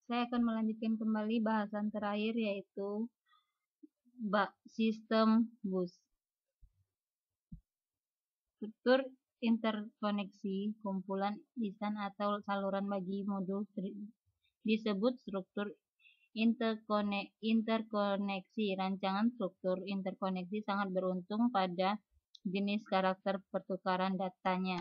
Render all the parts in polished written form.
Saya akan melanjutkan kembali bahasan terakhir, yaitu sistem bus. Struktur interkoneksi kumpulan lisan atau saluran bagi modul disebut struktur interkoneksi. Rancangan struktur interkoneksi sangat beruntung pada jenis karakter pertukaran datanya.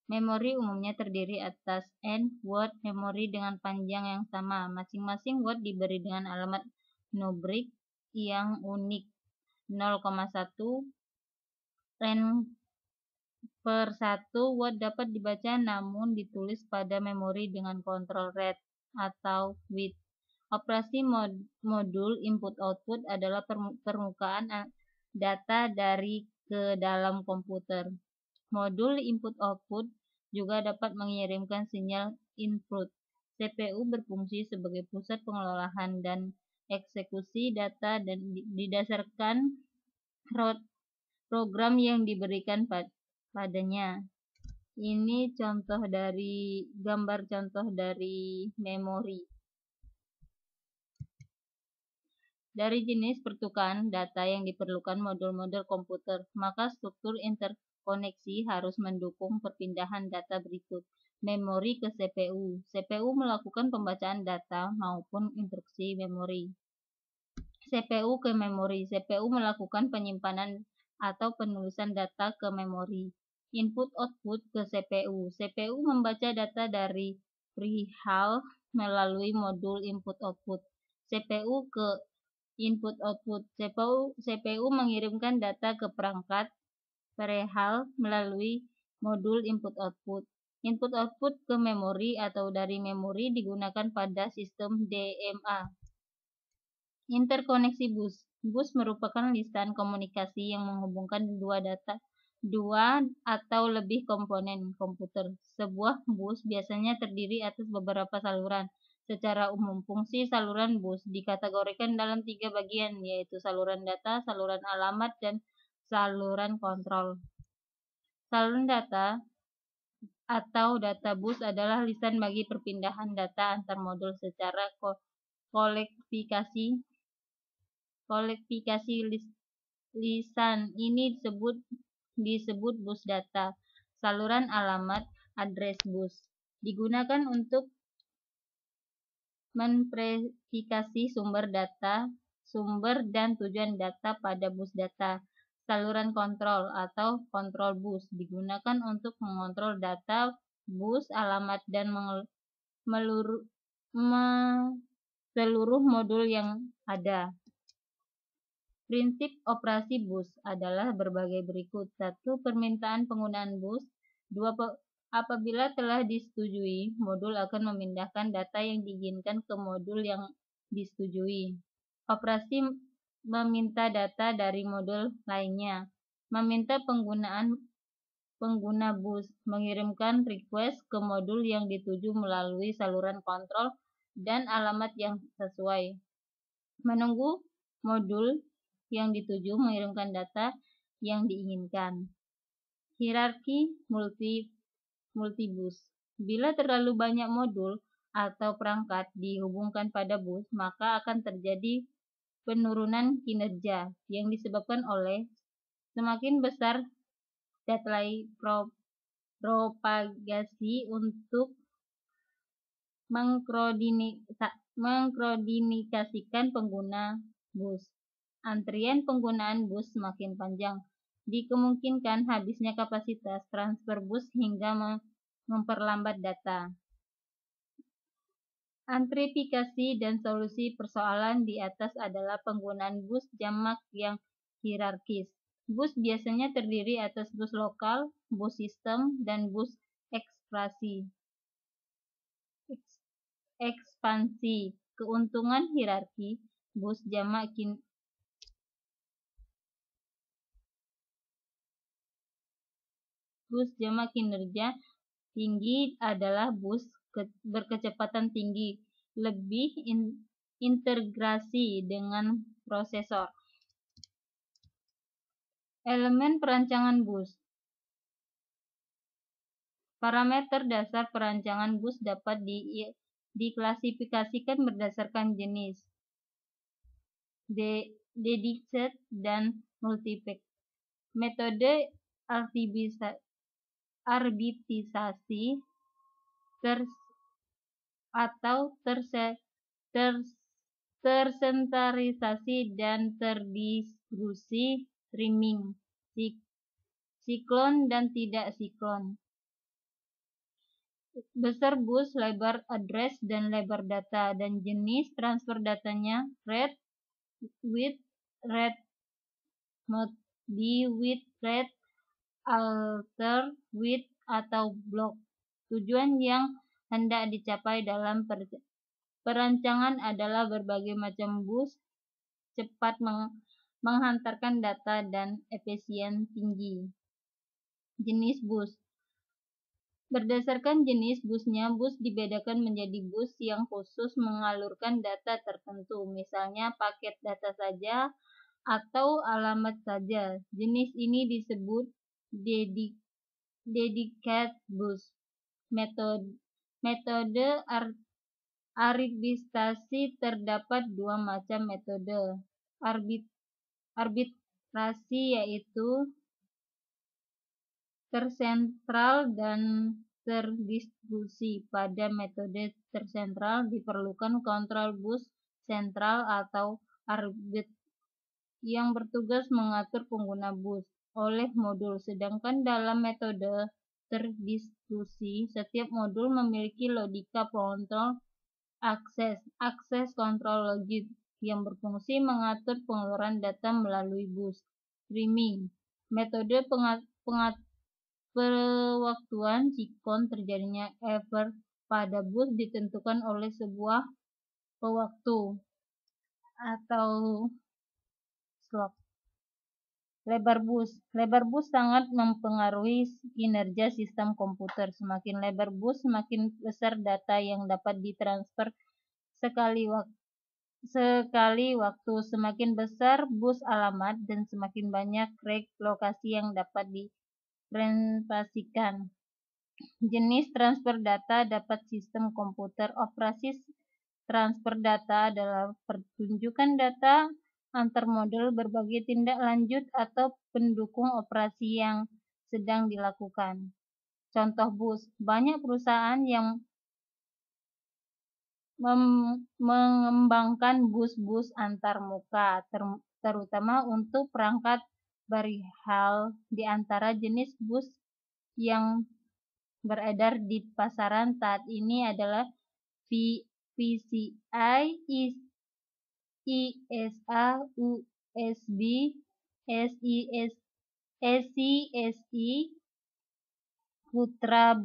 Memori umumnya terdiri atas N word memori dengan panjang yang sama. Masing-masing word diberi dengan alamat nubrik yang unik 0,1 N/1 word dapat dibaca namun ditulis pada memori dengan kontrol read atau width. Operasi modul input-output adalah permukaan data dari ke dalam komputer. Modul input-output juga dapat mengirimkan sinyal input. CPU berfungsi sebagai pusat pengelolaan dan eksekusi data dan didasarkan program yang diberikan padanya. Ini gambar contoh dari memori. Dari jenis pertukaran data yang diperlukan modul-modul komputer, maka struktur interkoneksi harus mendukung perpindahan data berikut. Memori ke CPU. CPU melakukan pembacaan data maupun instruksi memori. CPU ke memori. CPU melakukan penyimpanan atau penulisan data ke memori. Input-output ke CPU. CPU membaca data dari perihal melalui modul input-output. CPU ke input-output. CPU mengirimkan data ke perangkat perihal melalui modul input-output. Input-output ke memori atau dari memori digunakan pada sistem DMA. Interkoneksi bus. Bus merupakan lisan komunikasi yang menghubungkan dua atau lebih komponen komputer. Sebuah bus biasanya terdiri atas beberapa saluran. Secara umum, fungsi saluran bus dikategorikan dalam 3 bagian, yaitu saluran data, saluran alamat, dan saluran kontrol. Saluran data atau data bus adalah lisan bagi perpindahan data antar modul secara kolektifikasi lisan. Ini disebut bus data. Saluran alamat address bus digunakan untuk memverifikasi sumber dan tujuan data pada bus data. Saluran kontrol atau kontrol bus digunakan untuk mengontrol data bus, alamat, dan seluruh modul yang ada. Prinsip operasi bus adalah berbagai berikut. 1. Permintaan penggunaan bus. 2. Apabila telah disetujui, modul akan memindahkan data yang diinginkan ke modul yang disetujui. Operasi meminta data dari modul lainnya. Meminta pengguna bus mengirimkan request ke modul yang dituju melalui saluran kontrol dan alamat yang sesuai. Menunggu modul yang dituju mengirimkan data yang diinginkan. Hierarki multibus. Bila terlalu banyak modul atau perangkat dihubungkan pada bus, maka akan terjadi penurunan kinerja yang disebabkan oleh semakin besar delay propagasi untuk mengkoordinasikan pengguna bus. Antrian penggunaan bus semakin panjang. Dikemungkinkan habisnya kapasitas transfer bus hingga memperlambat data. Amplifikasi dan solusi persoalan di atas adalah penggunaan bus jamak yang hierarkis. Bus biasanya terdiri atas bus lokal, bus sistem, dan bus ekspansi. Keuntungan hierarki bus jamak kinerja tinggi adalah bus berkecepatan tinggi, lebih integrasi dengan prosesor. Elemen perancangan bus. Parameter dasar perancangan bus dapat diklasifikasikan berdasarkan jenis, dedicated dan multipack. Metode arbitisasi tersentralisasi dan terdistribusi streaming, siklon dan tidak siklon. Besar bus, lebar address, dan lebar data, dan jenis transfer datanya read, width, read, mode, di width, read, alter, width, atau block. Tujuan yang hendak dicapai dalam perancangan adalah berbagai macam bus, cepat menghantarkan data, dan efisien tinggi. Jenis bus. Berdasarkan jenis busnya, bus dibedakan menjadi bus yang khusus mengalurkan data tertentu, misalnya paket data saja atau alamat saja. Jenis ini disebut dedicated bus. Metode arbitrasi. Terdapat dua macam metode arbitrasi, yaitu tersentral dan terdistribusi. Pada metode tersentral diperlukan kontrol bus sentral atau arbit yang bertugas mengatur pengguna bus oleh modul, sedangkan dalam metode terdistribusi setiap modul memiliki logika pengontrol akses kontrol logik yang berfungsi mengatur pengeluaran data melalui bus. Streaming. Metode pewaktuan sikon terjadinya event pada bus ditentukan oleh sebuah pewaktu atau slot. Lebar bus. Lebar bus sangat mempengaruhi kinerja sistem komputer. Semakin lebar bus, semakin besar data yang dapat ditransfer sekali waktu. Semakin besar bus alamat dan semakin banyak lokasi yang dapat dipresentasikan. Jenis transfer data dapat sistem komputer. Operasi transfer data adalah pertunjukan data antar model, berbagai tindak lanjut atau pendukung operasi yang sedang dilakukan. Contoh bus. Banyak perusahaan yang mengembangkan bus-bus antar muka, terutama untuk perangkat perihal. Di antara jenis bus yang beredar di pasaran saat ini adalah VCI, ISA, USB, SCSI, Putra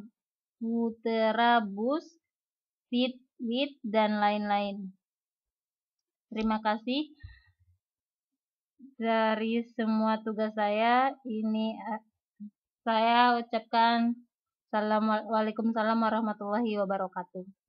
Bus, Fitbit, dan lain-lain. Terima kasih. Dari semua tugas saya ini, saya ucapkan Waalaikumsalam warahmatullahi wabarakatuh.